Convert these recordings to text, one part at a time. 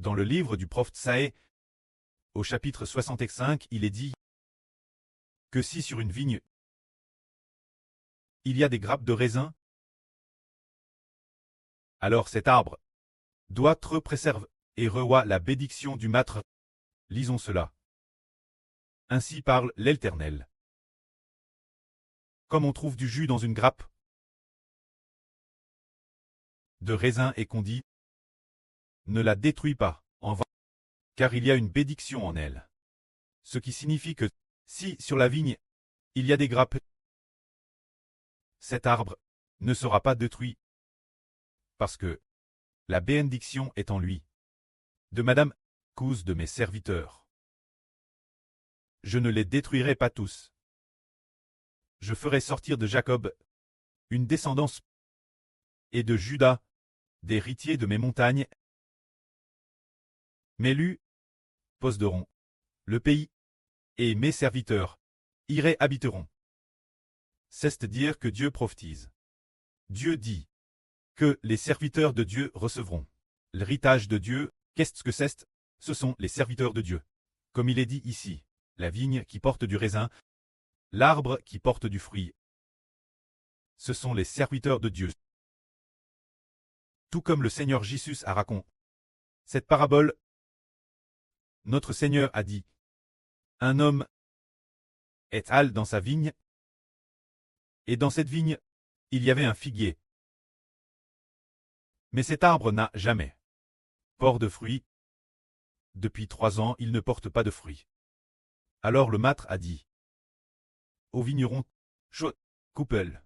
Dans le livre du prophète Saë, au chapitre 65, il est dit que si sur une vigne il y a des grappes de raisin, alors cet arbre doit être préservé et reçoit la bénédiction du maître. Lisons cela. Ainsi parle l'Éternel. Comme on trouve du jus dans une grappe de raisin et qu'on dit, ne la détruis pas, en vain, car il y a une bénédiction en elle. Ce qui signifie que, si sur la vigne, il y a des grappes, cet arbre ne sera pas détruit, parce que la bénédiction est en lui. De Madame, épouse de mes serviteurs. Je ne les détruirai pas tous. Je ferai sortir de Jacob une descendance et de Juda des héritiers de mes montagnes. Mes élus posséderont le pays, et mes serviteurs y habiteront. C'est-à-dire que Dieu prophétise. Dieu dit que les serviteurs de Dieu recevront l'héritage de Dieu. Qu'est-ce que c'est? Ce sont les serviteurs de Dieu. Comme il est dit ici, la vigne qui porte du raisin, l'arbre qui porte du fruit. Ce sont les serviteurs de Dieu. Tout comme le Seigneur Jésus a raconté cette parabole, notre Seigneur a dit, un homme est allé dans sa vigne, et dans cette vigne, il y avait un figuier. Mais cet arbre n'a jamais porté de fruits. Depuis 3 ans, il ne porte pas de fruits. Alors le maître a dit au vigneron, coupe-le.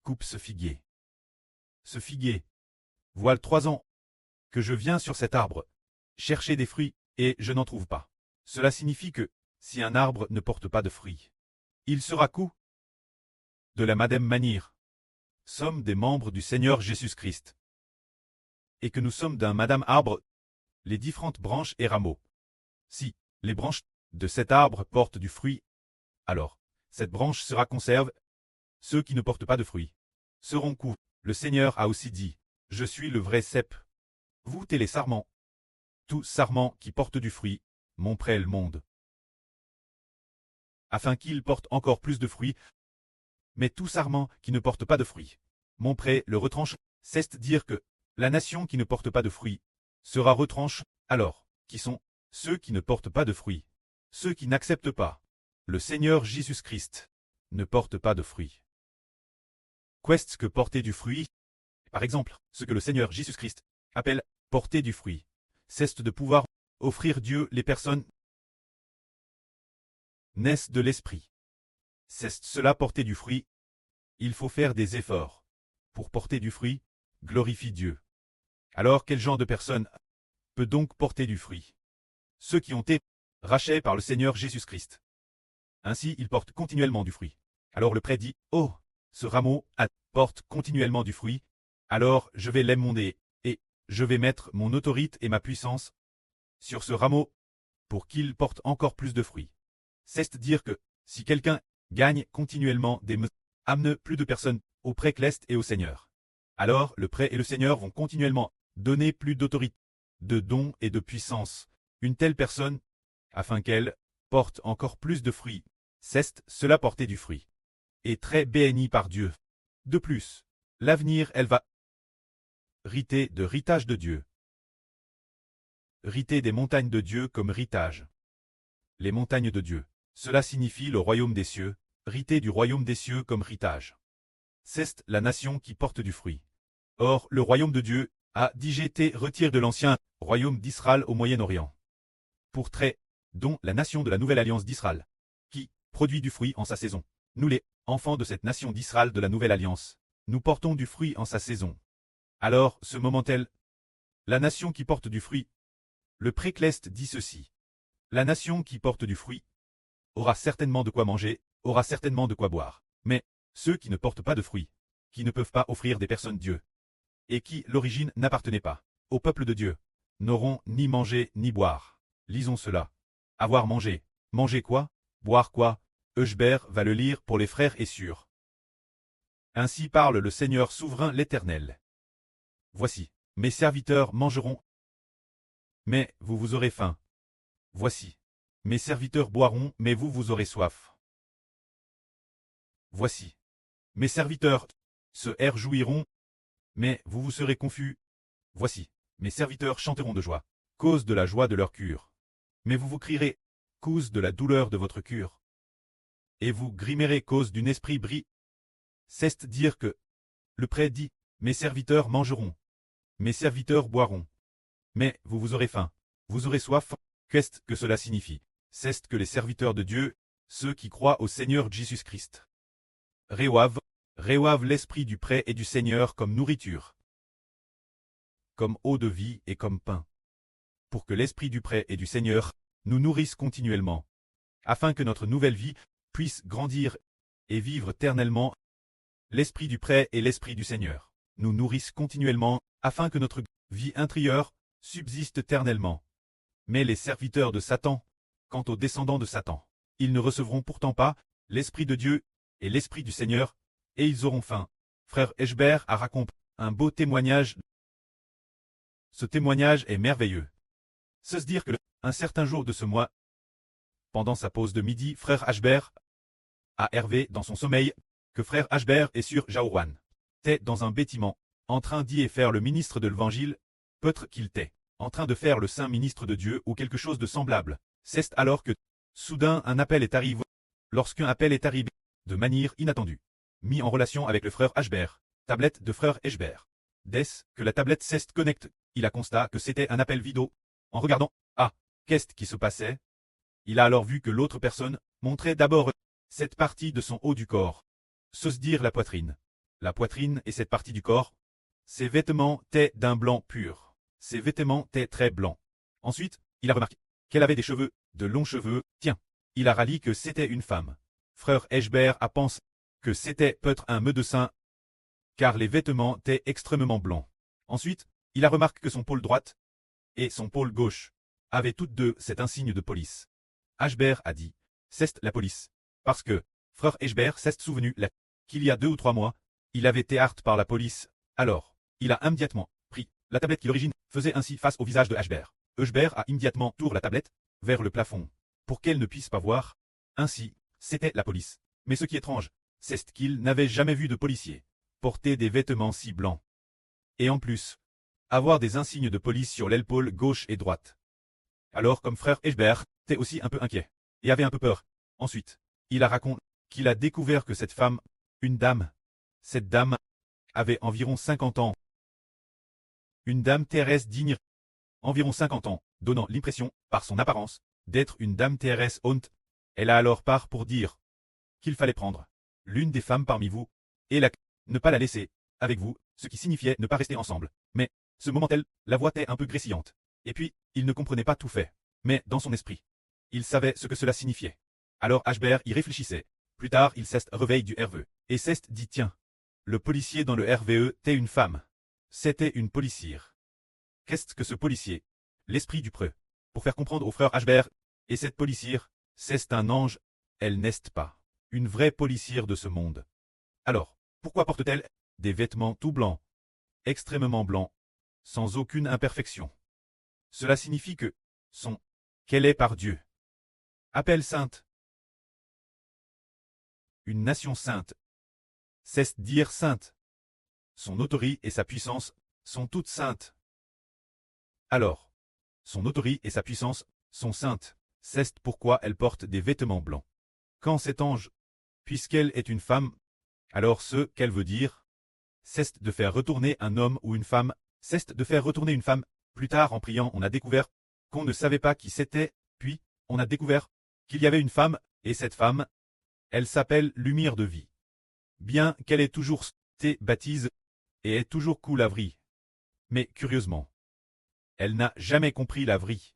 Coupe ce figuier. Ce figuier. Voilà 3 ans que je viens sur cet arbre chercher des fruits, et je n'en trouve pas. Cela signifie que, si un arbre ne porte pas de fruits, il sera coupé. De la même manière, sommes des membres du Seigneur Jésus-Christ. Et que nous sommes d'un madame arbre, les différentes branches et rameaux. Si les branches de cet arbre portent du fruit, alors cette branche sera conserve. Ceux qui ne portent pas de fruits seront coupés. Le Seigneur a aussi dit, je suis le vrai cep. Vous t'es les sarments. Tout sarment qui porte du fruit, mon prêt le monde. Afin qu'il porte encore plus de fruits. Mais tout sarment qui ne porte pas de fruits, mon prêt le retranche. C'est dire que la nation qui ne porte pas de fruits sera retranche. Alors, qui sont ceux qui ne portent pas de fruits? Ceux qui n'acceptent pas le Seigneur Jésus-Christ ne porte pas de fruits. Qu'est-ce que porter du fruit? Par exemple, ce que le Seigneur Jésus-Christ appelle porter du fruit, c'est de pouvoir offrir Dieu les personnes naissent de l'esprit. C'est cela porter du fruit. Il faut faire des efforts pour porter du fruit, glorifie Dieu. Alors quel genre de personne peut donc porter du fruit? Ceux qui ont été rachetés par le Seigneur Jésus-Christ. Ainsi ils portent continuellement du fruit. Alors le prêtre dit, oh, ce rameau porte continuellement du fruit, alors je vais l'émonder, et je vais mettre mon autorité et ma puissance sur ce rameau pour qu'il porte encore plus de fruits. C'est-à-dire que, si quelqu'un gagne continuellement des amène plus de personnes au prêtre et au Seigneur, alors le prêtre et le Seigneur vont continuellement donner plus d'autorité, de dons et de puissance, une telle personne, afin qu'elle porte encore plus de fruits. C'est cela porter du fruit. Et très bénie par Dieu. De plus, l'avenir elle va hériter de héritage de Dieu. Hériter des montagnes de Dieu comme héritage. Les montagnes de Dieu. Cela signifie le royaume des cieux, hériter du royaume des cieux comme héritage. C'est la nation qui porte du fruit. Or, le royaume de Dieu a été retiré de l'ancien royaume d'Israël au Moyen-Orient. Pour traits, dont la nation de la nouvelle alliance d'Israël, qui produit du fruit en sa saison. Nous les enfants de cette nation d'Israël de la nouvelle alliance, nous portons du fruit en sa saison. Alors, ce moment-là, la nation qui porte du fruit, le précleste dit ceci. La nation qui porte du fruit aura certainement de quoi manger, aura certainement de quoi boire. Mais, ceux qui ne portent pas de fruits, qui ne peuvent pas offrir des personnes Dieu, et qui, l'origine, n'appartenaient pas au peuple de Dieu, n'auront ni manger ni boire. Lisons cela. Avoir mangé. Manger quoi? Boire quoi? Eusbert va le lire pour les frères et sœurs. Ainsi parle le Seigneur souverain l'Éternel. Voici, mes serviteurs mangeront. Mais vous vous aurez faim. Voici. Mes serviteurs boiront, mais vous aurez soif. Voici. Mes serviteurs se réjouiront, mais vous serez confus. Voici. Mes serviteurs chanteront de joie, cause de la joie de leur cœur. Mais vous crierez, cause de la douleur de votre cœur. Et vous grimerez cause d'un esprit bris. C'est dire que le prêtre dit, mes serviteurs mangeront, mes serviteurs boiront. Mais vous aurez faim, vous aurez soif. Qu'est-ce que cela signifie? C'est que les serviteurs de Dieu, ceux qui croient au Seigneur Jésus-Christ, reçoivent l'esprit du prêtre et du Seigneur comme nourriture, comme eau de vie et comme pain, pour que l'esprit du prêtre et du Seigneur nous nourrisse continuellement, afin que notre nouvelle vie puisse grandir et vivre éternellement. L'esprit du prêtre et l'esprit du Seigneur nous nourrissent continuellement, afin que notre vie intérieure subsiste éternellement. Mais les serviteurs de Satan, quant aux descendants de Satan, ils ne recevront pourtant pas l'Esprit de Dieu et l'Esprit du Seigneur, et ils auront faim. Frère Eschbert a raconté un beau témoignage. Ce témoignage est merveilleux. C'est se dire que un certain jour de ce mois, pendant sa pause de midi, frère Eschbert a rêvé dans son sommeil que frère Eschbert est sur Jaourouan. T'es dans un bâtiment, en train d'y faire le ministre de l'Évangile, peut-être qu'il t'est en train de faire le saint ministre de Dieu ou quelque chose de semblable. C'est alors que, soudain, un appel est arrivé. Lorsqu'un appel est arrivé, de manière inattendue, mis en relation avec le frère Eschbert, tablette de frère Eschbert. Dès que la tablette s'est connecte, il a constaté que c'était un appel vidéo. En regardant, qu'est-ce qui se passait? Il a alors vu que l'autre personne montrait d'abord cette partie de son haut du corps. Se dire la poitrine. La poitrine et cette partie du corps. Ses vêtements étaient d'un blanc pur. Ses vêtements étaient très blancs. Ensuite, il a remarqué qu'elle avait des cheveux, de longs cheveux. Tiens, il a rallié que c'était une femme. Frère Eschbert a pensé que c'était peut-être un médecin, car les vêtements étaient extrêmement blancs. Ensuite, il a remarqué que son pôle droite et son pôle gauche avaient toutes deux cet insigne de police. Eschbert a dit, c'est la police. Parce que, frère Eschbert s'est souvenu qu'il y a 2 ou 3 mois, il avait été harté par la police. Alors, il a immédiatement pris la tablette qui l'origine faisait ainsi face au visage de Eschbert. Eschbert a immédiatement tourné la tablette vers le plafond, pour qu'elle ne puisse pas voir. Ainsi, c'était la police. Mais ce qui est étrange, c'est qu'il n'avait jamais vu de policier porter des vêtements si blancs. Et en plus, avoir des insignes de police sur l'épaule gauche et droite. Alors comme frère Eschbert était aussi un peu inquiet, et avait un peu peur. Ensuite, il a raconté qu'il a découvert que cette femme, une dame, cette dame avait environ 50 ans. Une dame terrestre digne, environ 50 ans, donnant l'impression, par son apparence, d'être une dame terrestre honte. Elle a alors part pour dire qu'il fallait prendre l'une des femmes parmi vous, et ne pas la laisser avec vous, ce qui signifiait ne pas rester ensemble. Mais, ce moment-là, la voix était un peu grésillante. Et puis, il ne comprenait pas tout fait. Mais, dans son esprit, il savait ce que cela signifiait. Alors Eschbert y réfléchissait. Plus tard, il s'est réveillé du RVE. Et s'est dit tiens, le policier dans le RVE était une femme. C'était une policière. Qu'est-ce que ce policier? L'esprit du preux. Pour faire comprendre au frère Eschbert, et cette policière, c'est un ange, elle n'est pas une vraie policière de ce monde. Alors, pourquoi porte-t-elle des vêtements tout blancs, extrêmement blancs, sans aucune imperfection? Cela signifie que, qu'elle est par Dieu. Appelle sainte. Une nation sainte. C'est dire sainte. Son autorité et sa puissance sont toutes saintes. Alors, son autorité et sa puissance sont saintes. C'est pourquoi elle porte des vêtements blancs. Quand cet ange, puisqu'elle est une femme, alors ce qu'elle veut dire, c'est de faire retourner un homme ou une femme, c'est de faire retourner une femme. Plus tard en priant, on a découvert qu'on ne savait pas qui c'était, puis on a découvert qu'il y avait une femme, et cette femme, elle s'appelle lumière de vie. Bien qu'elle ait toujours été baptise, et est toujours cool la vie. Mais curieusement, elle n'a jamais compris la vie.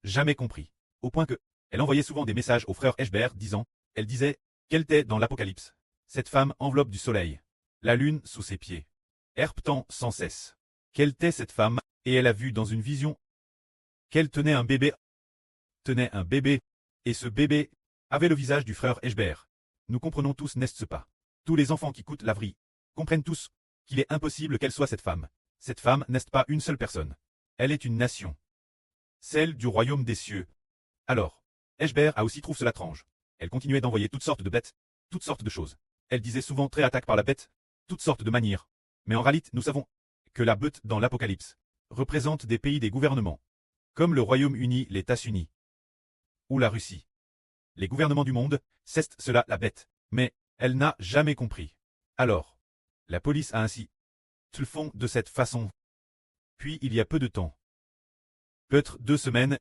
Jamais compris. Au point que, elle envoyait souvent des messages au frère Eschbert disant, elle disait, qu'elle était dans l'Apocalypse. Cette femme enveloppe du soleil. La lune sous ses pieds. Herpetant sans cesse. Quelle était cette femme, et elle a vu dans une vision qu'elle tenait un bébé. Tenait un bébé, et ce bébé avait le visage du frère Eschbert. Nous comprenons tous, n'est-ce pas? Tous les enfants qui coûtent la vie comprennent tous qu'il est impossible qu'elle soit cette femme. Cette femme n'est pas une seule personne. Elle est une nation. Celle du royaume des cieux. Alors, Eshbert a aussi trouvé cela étrange. Elle continuait d'envoyer toutes sortes de bêtes, toutes sortes de choses. Elle disait souvent très attaque par la bête, toutes sortes de manières. Mais en réalité, nous savons que la bête dans l'Apocalypse représente des pays des gouvernements, comme le Royaume-Uni, les États-Unis ou la Russie. Les gouvernements du monde, c'est cela la bête, mais elle n'a jamais compris. Alors, la police a ainsi le font de cette façon. Puis il y a peu de temps, peut-être 2 semaines,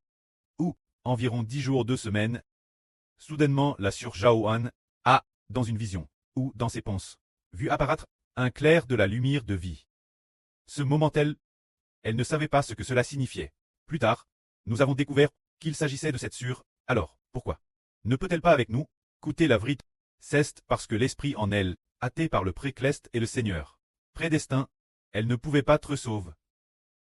ou environ 10 jours 2 semaines, soudainement la sœur Jaohan a, dans une vision, ou dans ses pensées, vu apparaître un clair de la lumière de vie. Ce moment-elle, elle ne savait pas ce que cela signifiait. Plus tard, nous avons découvert qu'il s'agissait de cette sœur. Alors, pourquoi ne peut-elle pas avec nous coûter la vérité? C'est parce que l'esprit en elle, hâté par le précleste et le Seigneur, prédestin, elle ne pouvait pas être sauve.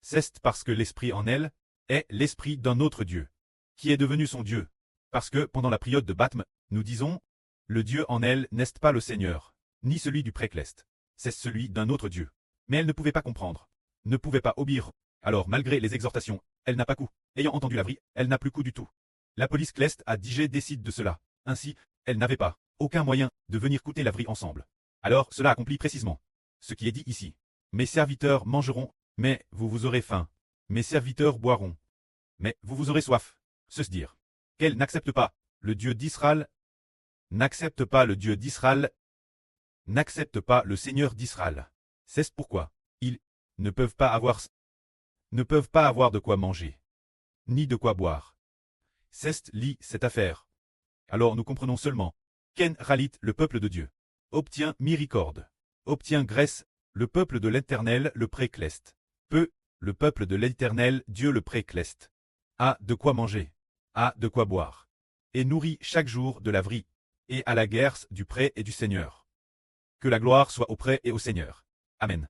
C'est parce que l'esprit en elle est l'esprit d'un autre Dieu, qui est devenu son Dieu. Parce que, pendant la période de baptême, nous disons, le Dieu en elle n'est pas le Seigneur, ni celui du précleste, c'est celui d'un autre Dieu. Mais elle ne pouvait pas comprendre, ne pouvait pas obéir. Alors, malgré les exhortations, elle n'a pas coup. Ayant entendu la vraie, elle n'a plus coup du tout. La police Cleste a digé décide de cela. Ainsi, elle n'avait pas aucun moyen de venir coûter la vraie ensemble. Alors, cela accomplit précisément ce qui est dit ici. Mes serviteurs mangeront, mais vous aurez faim. Mes serviteurs boiront, mais vous aurez soif. Ceci dire qu'elle n'accepte pas le Dieu d'Israël, n'accepte pas le Dieu d'Israël, n'accepte pas le Seigneur d'Israël. C'est pourquoi ils ne peuvent pas avoir de quoi manger, ni de quoi boire. C'est lit cette affaire. Alors nous comprenons seulement qu'en Ralit, le peuple de Dieu, obtient miséricorde, obtient grâce, le peuple de l'Éternel le précleste. Peu, le peuple de l'Éternel Dieu le précleste. A de quoi manger, a de quoi boire, et nourrit chaque jour de la vraie, et à la guerre du pré et du Seigneur. Que la gloire soit au pré et au Seigneur. Amen.